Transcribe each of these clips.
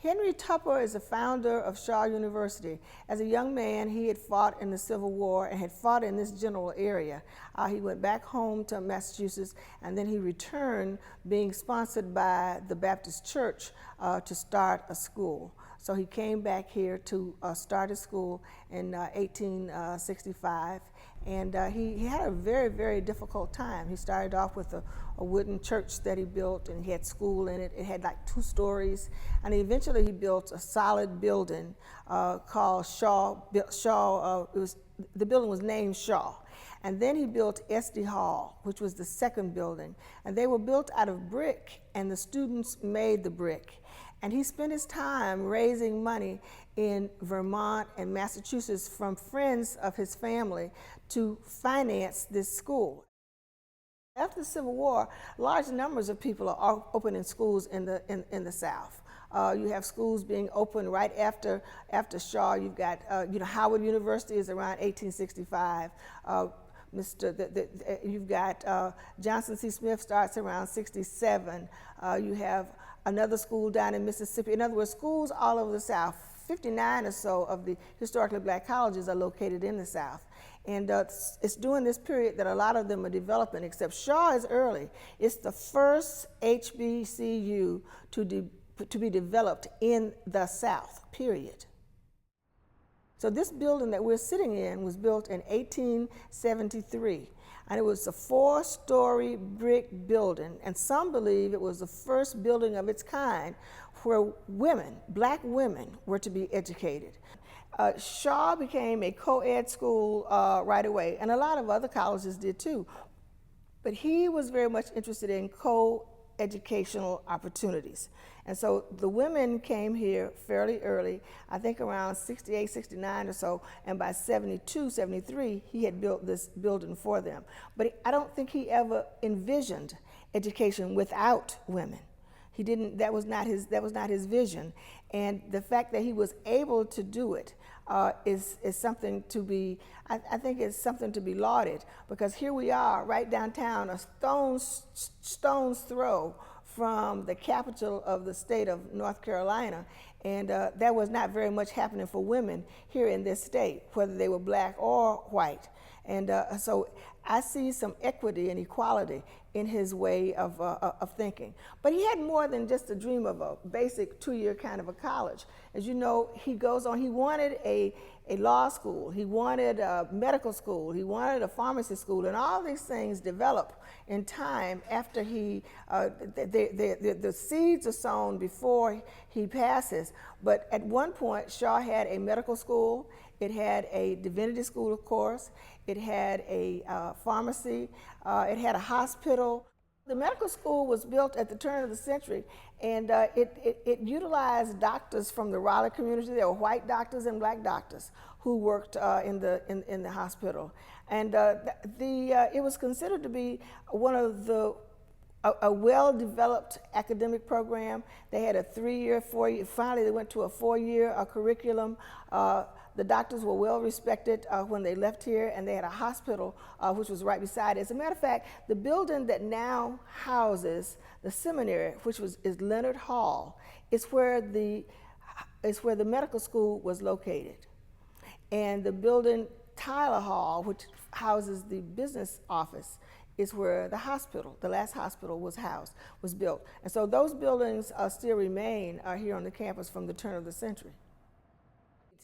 Henry Tupper is the founder of Shaw University. As a young man, he had fought in the Civil War and had fought in this general area. He went back home to Massachusetts, and then he returned being sponsored by the Baptist Church to start a school. So he came back here to start a school in 1865, and he had a very, very difficult time. He started off with a wooden church that he built, and he had school in it. It had like 2 stories, and eventually he built a solid building called Shaw. The building was named Shaw. And then he built Estey Hall, which was the second building. And they were built out of brick, and the students made the brick. And he spent his time raising money in Vermont and Massachusetts from friends of his family to finance this school. After the Civil War, large numbers of people are opening schools in the South. You have schools being opened right after Shaw. You've got Howard University is around 1865. You've got Johnson C. Smith starts around 67. You have another school down in Mississippi. In other words, schools all over the South. 59 or so of the historically black colleges are located in the South. And it's during this period that a lot of them are developing, except Shaw is early. It's the first HBCU to be developed in the South, period. So this building that we're sitting in was built in 1873, and it was a 4-story brick building, and some believe it was the first building of its kind where women, black women, were to be educated. Shaw became a co-ed school right away, and a lot of other colleges did too, but he was very much interested in co-educational opportunities. And so the women came here fairly early, I think around 68, 69 or so, and by 72, 73, he had built this building for them. But I don't think he ever envisioned education without women. He didn't, that was not his vision. And the fact that he was able to do it is something to be, I think it's something to be lauded, because here we are right downtown, a stone's throw from the capital of the state of North Carolina, and there was not very much happening for women here in this state, whether they were black or white. And so I see some equity and equality in his way of thinking. But he had more than just a dream of a basic 2-year kind of a college. As you know, he goes on, he wanted a law school, he wanted a medical school, he wanted a pharmacy school, and all these things develop in time after he, the seeds are sown before he passes. But at one point, Shaw had a medical school, it had a divinity school, of course, it had a pharmacy, it had a hospital. The medical school was built at the turn of the century, and it utilized doctors from the Raleigh community. There were white doctors and black doctors who worked in the hospital. And it was considered to be one of a well-developed academic program. They had a 3-year, 4-year, finally they went to a 4-year curriculum. The doctors were well respected when they left here, and they had a hospital which was right beside it. As a matter of fact, the building that now houses the seminary, which is Leonard Hall, is where the medical school was located. And the building Tyler Hall, which houses the business office, is where the hospital, the last hospital was built. And so those buildings still remain here on the campus from the turn of the century.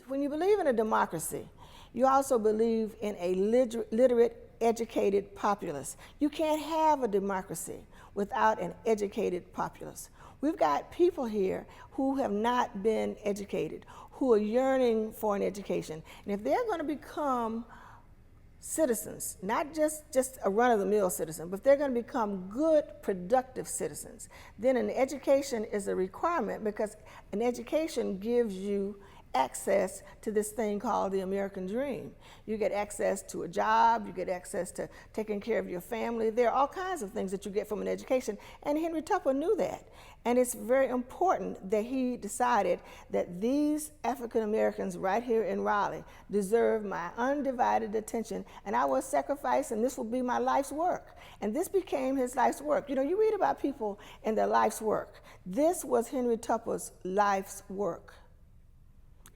When you believe in a democracy, you also believe in a literate, educated populace. You can't have a democracy without an educated populace. We've got people here who have not been educated, who are yearning for an education. And if they're going to become citizens, not just a run-of-the-mill citizen, but if they're going to become good, productive citizens, then an education is a requirement, because an education gives you access to this thing called the American dream. You get access to a job, you get access to taking care of your family. There are all kinds of things that you get from an education, and Henry Tupper knew that. And it's very important that he decided that these African Americans right here in Raleigh deserve my undivided attention, and I will sacrifice, and this will be my life's work. And this became his life's work. You know, you read about people and their life's work. This was Henry Tupper's life's work.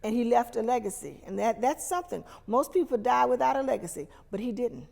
And he left a legacy, and that's something. Most people die without a legacy, but he didn't.